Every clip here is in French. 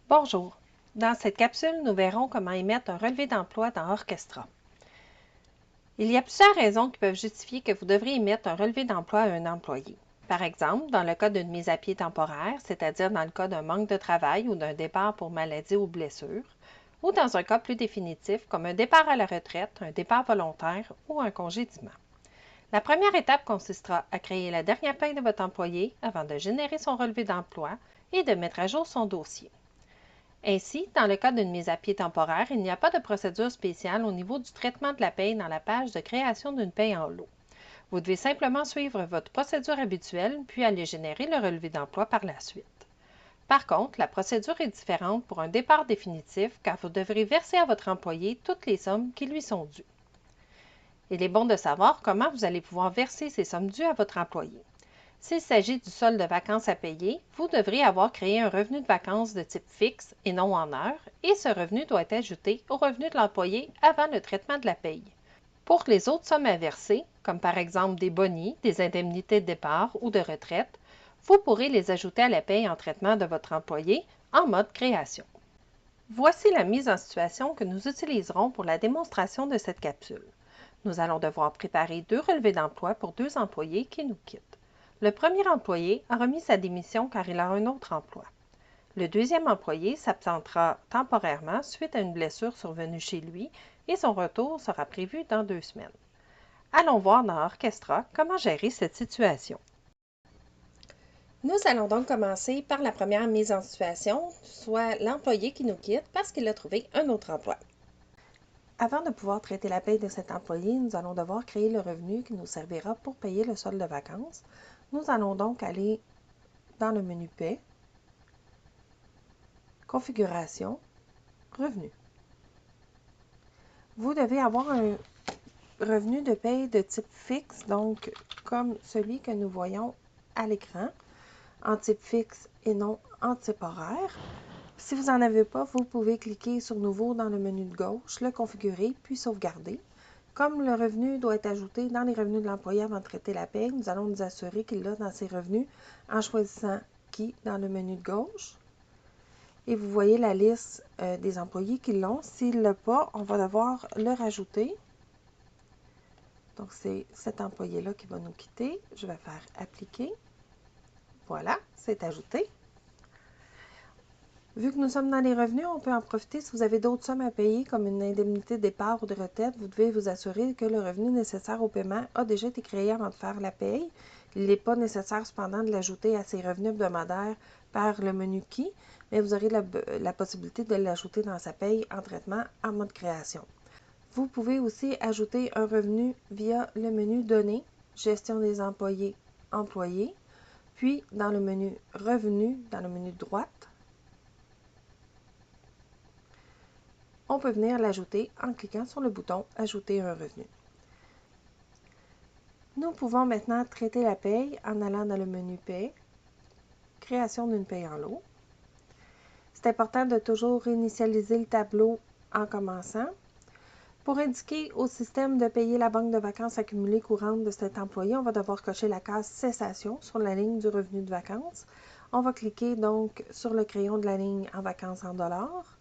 Bonjour. Dans cette capsule, nous verrons comment émettre un relevé d'emploi dans Orchestra. Il y a plusieurs raisons qui peuvent justifier que vous devriez émettre un relevé d'emploi à un employé. Par exemple, dans le cas d'une mise à pied temporaire, c'est-à-dire dans le cas d'un manque de travail ou d'un départ pour maladie ou blessure, ou dans un cas plus définitif comme un départ à la retraite, un départ volontaire ou un congédiement. La première étape consistera à créer la dernière paie de votre employé avant de générer son relevé d'emploi et de mettre à jour son dossier. Ainsi, dans le cas d'une mise à pied temporaire, il n'y a pas de procédure spéciale au niveau du traitement de la paie dans la page de création d'une paie en lot. Vous devez simplement suivre votre procédure habituelle, puis aller générer le relevé d'emploi par la suite. Par contre, la procédure est différente pour un départ définitif car vous devrez verser à votre employé toutes les sommes qui lui sont dues. Il est bon de savoir comment vous allez pouvoir verser ces sommes dues à votre employé. S'il s'agit du solde de vacances à payer, vous devrez avoir créé un revenu de vacances de type fixe et non en heures, et ce revenu doit être ajouté au revenu de l'employé avant le traitement de la paye. Pour les autres sommes à verser, comme par exemple des bonis, des indemnités de départ ou de retraite, vous pourrez les ajouter à la paye en traitement de votre employé en mode création. Voici la mise en situation que nous utiliserons pour la démonstration de cette capsule. Nous allons devoir préparer 2 relevés d'emploi pour 2 employés qui nous quittent. Le premier employé a remis sa démission car il a un autre emploi. Le deuxième employé s'absentera temporairement suite à une blessure survenue chez lui et son retour sera prévu dans 2 semaines. Allons voir dans Orchestra comment gérer cette situation. Nous allons donc commencer par la première mise en situation, soit l'employé qui nous quitte parce qu'il a trouvé un autre emploi. Avant de pouvoir traiter la paie de cet employé, nous allons devoir créer le revenu qui nous servira pour payer le solde de vacances. Nous allons donc aller dans le menu Paie, Configuration, Revenu. Vous devez avoir un revenu de paie de type fixe, donc comme celui que nous voyons à l'écran, en type fixe et non en type horaire. Si vous n'en avez pas, vous pouvez cliquer sur Nouveau dans le menu de gauche, le configurer, puis sauvegarder. Comme le revenu doit être ajouté dans les revenus de l'employé avant de traiter la paie, nous allons nous assurer qu'il l'a dans ses revenus en choisissant Qui dans le menu de gauche. Et vous voyez la liste des employés qui l'ont. S'il ne l'a pas, on va devoir le rajouter. Donc, c'est cet employé-là qui va nous quitter. Je vais faire Appliquer. Voilà, c'est ajouté. Vu que nous sommes dans les revenus, on peut en profiter si vous avez d'autres sommes à payer, comme une indemnité de départ ou de retraite. Vous devez vous assurer que le revenu nécessaire au paiement a déjà été créé avant de faire la paye. Il n'est pas nécessaire cependant de l'ajouter à ses revenus hebdomadaires par le menu Qui, mais vous aurez la possibilité de l'ajouter dans sa paye en traitement en mode création. Vous pouvez aussi ajouter un revenu via le menu Données, Gestion des employés, Employés, puis dans le menu Revenus, dans le menu de droite, on peut venir l'ajouter en cliquant sur le bouton « Ajouter un revenu ». Nous pouvons maintenant traiter la paye en allant dans le menu Paie, Création d'une paie en lot. C'est important de toujours réinitialiser le tableau en commençant. Pour indiquer au système de payer la banque de vacances accumulée courante de cet employé, on va devoir cocher la case Cessation sur la ligne du revenu de vacances. On va cliquer donc sur le crayon de la ligne en vacances en dollars.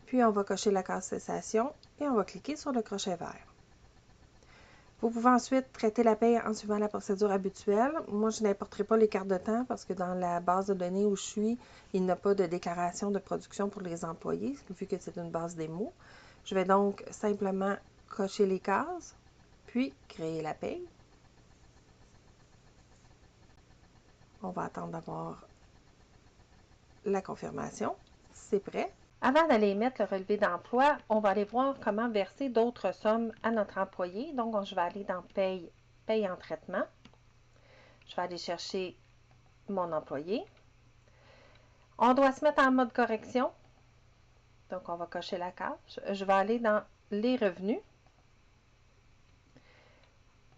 Puis on va cocher la case Cessation et on va cliquer sur le crochet vert. Vous pouvez ensuite traiter la paie en suivant la procédure habituelle. Moi, je n'importerai pas les cartes de temps parce que dans la base de données où je suis, il n'y a pas de déclaration de production pour les employés, vu que c'est une base démo. Je vais donc simplement cocher les cases, puis créer la paie. On va attendre d'avoir la confirmation. C'est prêt. Avant d'aller mettre le relevé d'emploi, on va aller voir comment verser d'autres sommes à notre employé. Donc, je vais aller dans Paye, Paye en traitement. Je vais aller chercher mon employé. On doit se mettre en mode correction. Donc, on va cocher la case. Je vais aller dans les revenus.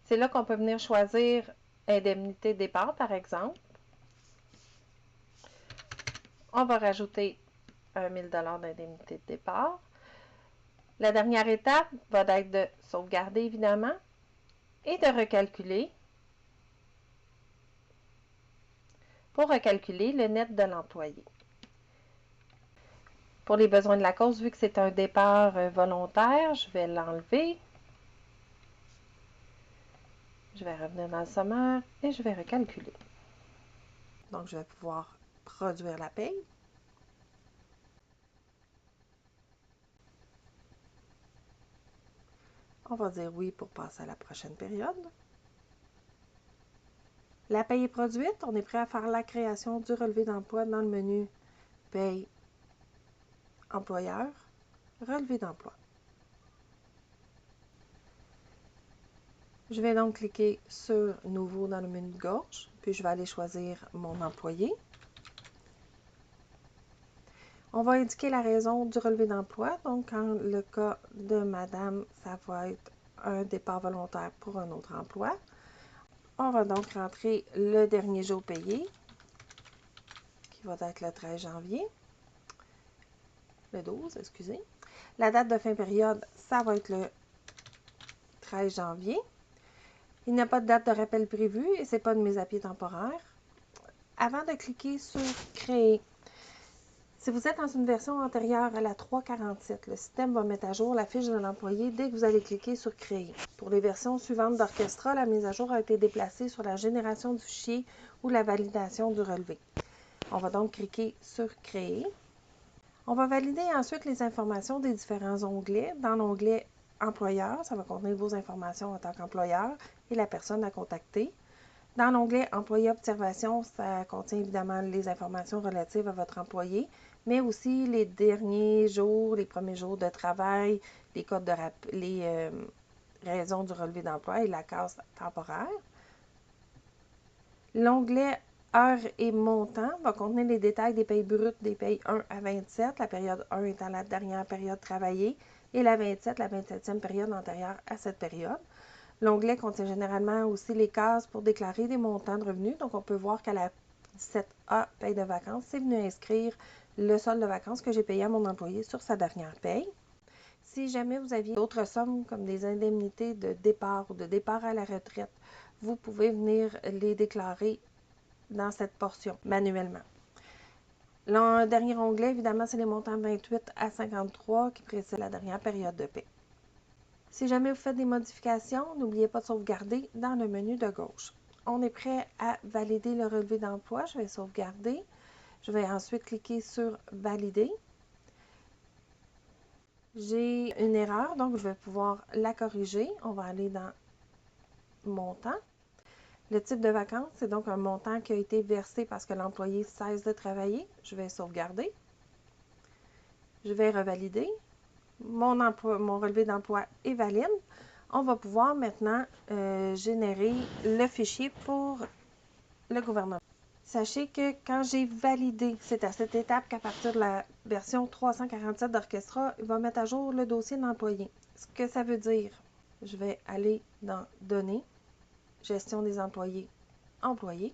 C'est là qu'on peut venir choisir indemnité de départ, par exemple. On va rajouter 1 000 $ d'indemnité de départ. La dernière étape va être de sauvegarder, évidemment, et de recalculer pour recalculer le net de l'employé. Pour les besoins de la cause, vu que c'est un départ volontaire, je vais l'enlever. Je vais revenir dans le sommaire et je vais recalculer. Donc, je vais pouvoir produire la paye. On va dire oui pour passer à la prochaine période. La paye est produite. On est prêt à faire la création du relevé d'emploi dans le menu Paye employeur, relevé d'emploi. Je vais donc cliquer sur Nouveau dans le menu de gauche, puis je vais aller choisir mon employé. On va indiquer la raison du relevé d'emploi. Donc, dans le cas de Madame, ça va être un départ volontaire pour un autre emploi. On va donc rentrer le dernier jour payé, qui va être le 13 janvier. Le 12, excusez. La date de fin période, ça va être le 13 janvier. Il n'y a pas de date de rappel prévue et ce n'est pas de mise à pied temporaire. Avant de cliquer sur Créer, si vous êtes dans une version antérieure à la 347, le système va mettre à jour la fiche de l'employé dès que vous allez cliquer sur Créer. Pour les versions suivantes d'Orchestra, la mise à jour a été déplacée sur la génération du fichier ou la validation du relevé. On va donc cliquer sur Créer. On va valider ensuite les informations des différents onglets. Dans l'onglet Employeur, ça va contenir vos informations en tant qu'employeur et la personne à contacter. Dans l'onglet Employé Observation, ça contient évidemment les informations relatives à votre employé, mais aussi les derniers jours, les premiers jours de travail, les codes de les raisons du relevé d'emploi et la case temporaire. L'onglet Heures et montant va contenir les détails des payes brutes des payes 1 à 27, la période 1 étant la dernière période travaillée, et la 27, la 27e période antérieure à cette période. L'onglet contient généralement aussi les cases pour déclarer des montants de revenus. Donc, on peut voir qu'à la 17A, paye de vacances, c'est venu inscrire le solde de vacances que j'ai payé à mon employé sur sa dernière paye. Si jamais vous aviez d'autres sommes comme des indemnités de départ ou de départ à la retraite, vous pouvez venir les déclarer dans cette portion manuellement. Le dernier onglet, évidemment, c'est les montants 28 à 53 qui précèdent la dernière période de paie. Si jamais vous faites des modifications, n'oubliez pas de sauvegarder dans le menu de gauche. On est prêt à valider le relevé d'emploi. Je vais sauvegarder. Je vais ensuite cliquer sur Valider. J'ai une erreur, donc je vais pouvoir la corriger. On va aller dans Montant. Le type de vacances, c'est donc un montant qui a été versé parce que l'employé cesse de travailler. Je vais sauvegarder. Je vais revalider. Mon relevé d'emploi est valide. On va pouvoir maintenant générer le fichier pour le gouvernement. Sachez que quand j'ai validé, c'est à cette étape qu'à partir de la version 347 d'Orchestra, il va mettre à jour le dossier de l'employé. Ce que ça veut dire, je vais aller dans Données, Gestion des employés, Employés.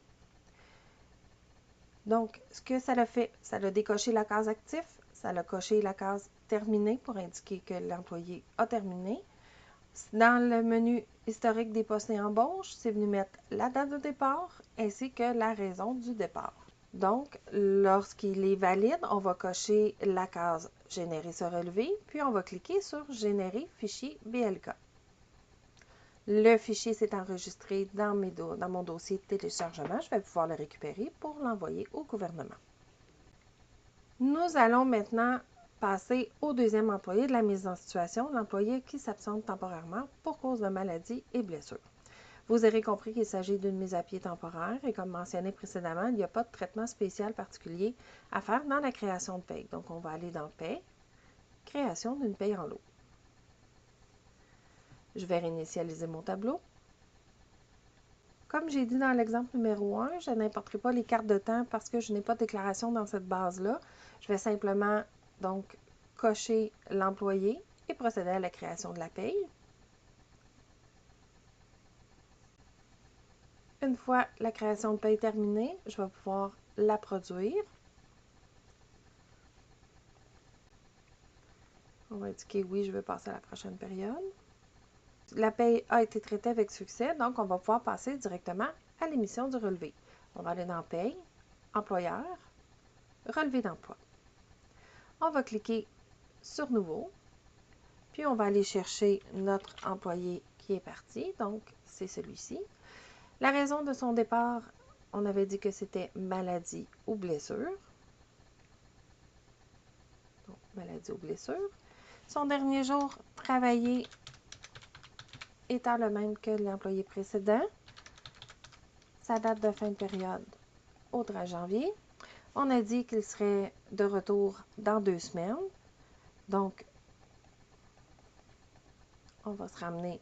Donc, ce que ça a fait, ça a décoché la case Actif, ça a coché la case Terminé pour indiquer que l'employé a terminé. Dans le menu historique des postes et embauches, c'est venu mettre la date de départ ainsi que la raison du départ. Donc, lorsqu'il est valide, on va cocher la case Générer ce relevé, puis on va cliquer sur Générer fichier BLK. Le fichier s'est enregistré dans mon dossier de téléchargement. Je vais pouvoir le récupérer pour l'envoyer au gouvernement. Nous allons maintenant passer au deuxième employé de la mise en situation, l'employé qui s'absente temporairement pour cause de maladie et blessure. Vous aurez compris qu'il s'agit d'une mise à pied temporaire et comme mentionné précédemment, il n'y a pas de traitement spécial particulier à faire dans la création de paye. Donc, on va aller dans Paye, Création d'une paye en lot. Je vais réinitialiser mon tableau. Comme j'ai dit dans l'exemple numéro 1, je n'importerai pas les cartes de temps parce que je n'ai pas de déclaration dans cette base-là. Je vais simplement donc cocher l'employé et procéder à la création de la paye. Une fois la création de paye terminée, je vais pouvoir la produire. On va indiquer oui, je veux passer à la prochaine période. La paye a été traitée avec succès, donc on va pouvoir passer directement à l'émission du relevé. On va aller dans Paye, Employeur, Relevé d'emploi. On va cliquer sur Nouveau, puis on va aller chercher notre employé qui est parti, donc c'est celui-ci. La raison de son départ, on avait dit que c'était maladie ou blessure. Donc, maladie ou blessure. Son dernier jour travaillé étant le même que l'employé précédent. Sa date de fin de période au 13 janvier. On a dit qu'il serait de retour dans 2 semaines. Donc, on va se ramener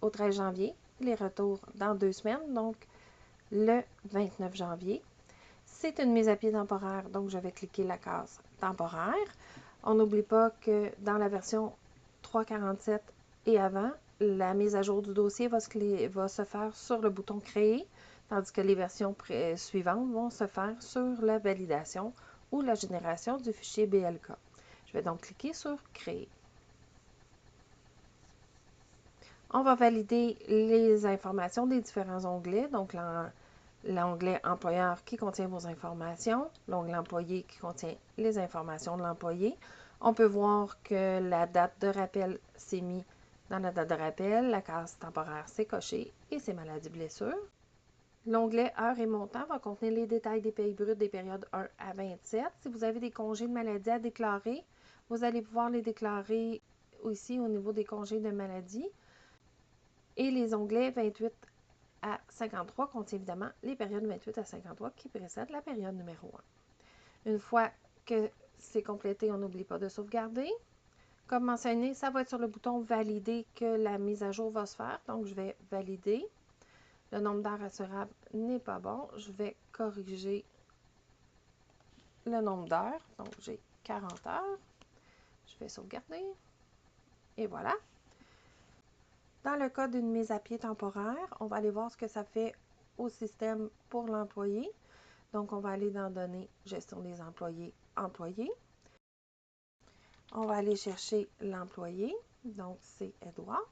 au 13 janvier. Les retours dans 2 semaines, donc le 29 janvier. C'est une mise à pied temporaire, donc je vais cliquer la case temporaire. On n'oublie pas que dans la version 3.47 et avant, la mise à jour du dossier va se faire sur le bouton Créer, tandis que les versions suivantes vont se faire sur la validation ou la génération du fichier BLK. Je vais donc cliquer sur Créer. On va valider les informations des différents onglets, donc l'onglet employeur qui contient vos informations, l'onglet employé qui contient les informations de l'employé. On peut voir que la date de rappel s'est mise dans la date de rappel, la case temporaire s'est cochée et c'est maladie blessure. L'onglet heures et montant va contenir les détails des payes brutes des périodes 1 à 27. Si vous avez des congés de maladie à déclarer, vous allez pouvoir les déclarer ici au niveau des congés de maladie. Et les onglets 28 à 53 contiennent évidemment les périodes 28 à 53 qui précèdent la période numéro 1. Une fois que c'est complété, on n'oublie pas de sauvegarder. Comme mentionné, ça va être sur le bouton Valider que la mise à jour va se faire. Donc, je vais valider. Le nombre d'heures assurables n'est pas bon. Je vais corriger le nombre d'heures. Donc, j'ai 40 heures. Je vais sauvegarder. Et voilà. Dans le cas d'une mise à pied temporaire, on va aller voir ce que ça fait au système pour l'employé. Donc, on va aller dans Données, Gestion des employés, Employés. On va aller chercher l'employé. Donc, c'est Edouard.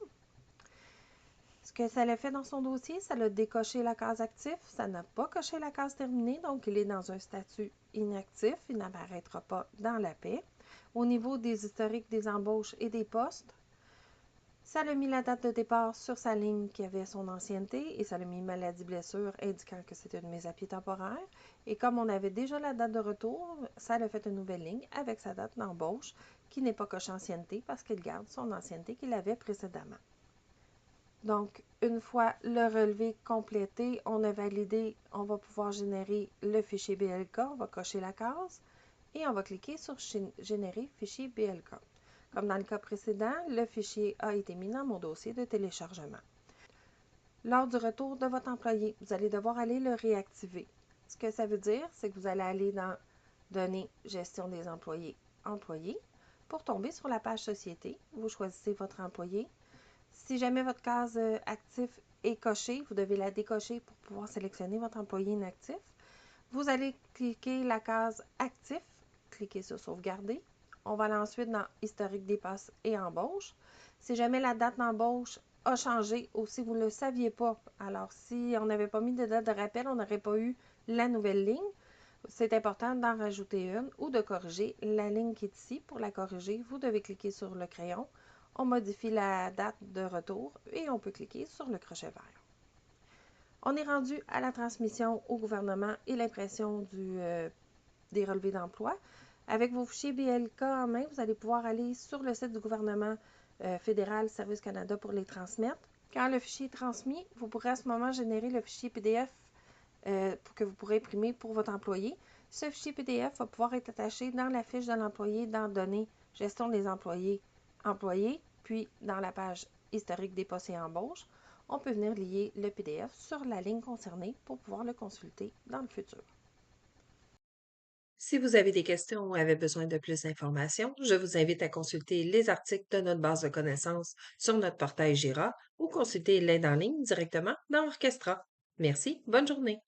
Ce que ça l'a fait dans son dossier, ça l'a décoché la case actif. Ça n'a pas coché la case terminée. Donc, il est dans un statut inactif. Il n'apparaîtra pas dans la paie. Au niveau des historiques des embauches et des postes, ça a mis la date de départ sur sa ligne qui avait son ancienneté et ça a mis maladie-blessure indiquant que c'était une mise à pied temporaire. Et comme on avait déjà la date de retour, ça a fait une nouvelle ligne avec sa date d'embauche qui n'est pas coche ancienneté parce qu'il garde son ancienneté qu'il avait précédemment. Donc, une fois le relevé complété, on a validé, on va pouvoir générer le fichier BLK, on va cocher la case et on va cliquer sur Générer fichier BLK. Comme dans le cas précédent, le fichier a été mis dans mon dossier de téléchargement. Lors du retour de votre employé, vous allez devoir aller le réactiver. Ce que ça veut dire, c'est que vous allez aller dans Données, Gestion des employés, Employés. Pour tomber sur la page Société, vous choisissez votre employé. Si jamais votre case actif est cochée, vous devez la décocher pour pouvoir sélectionner votre employé inactif. Vous allez cliquer la case Actif, cliquez sur Sauvegarder. On va aller ensuite dans Historique des postes et embauche. Si jamais la date d'embauche a changé ou si vous ne le saviez pas, alors si on n'avait pas mis de date de rappel, on n'aurait pas eu la nouvelle ligne. C'est important d'en rajouter une ou de corriger la ligne qui est ici. Pour la corriger, vous devez cliquer sur le crayon. On modifie la date de retour et on peut cliquer sur le crochet vert. On est rendu à la transmission au gouvernement et l'impression des relevés d'emploi. Avec vos fichiers BLK en main, vous allez pouvoir aller sur le site du gouvernement fédéral Service Canada pour les transmettre. Quand le fichier est transmis, vous pourrez à ce moment générer le fichier PDF que vous pourrez imprimer pour votre employé. Ce fichier PDF va pouvoir être attaché dans la fiche de l'employé dans Données, Gestion des employés, Employés, puis dans la page Historique des postes et embauches. On peut venir lier le PDF sur la ligne concernée pour pouvoir le consulter dans le futur. Si vous avez des questions ou avez besoin de plus d'informations, je vous invite à consulter les articles de notre base de connaissances sur notre portail Jira ou consulter l'aide en ligne directement dans Orchestra. Merci, bonne journée.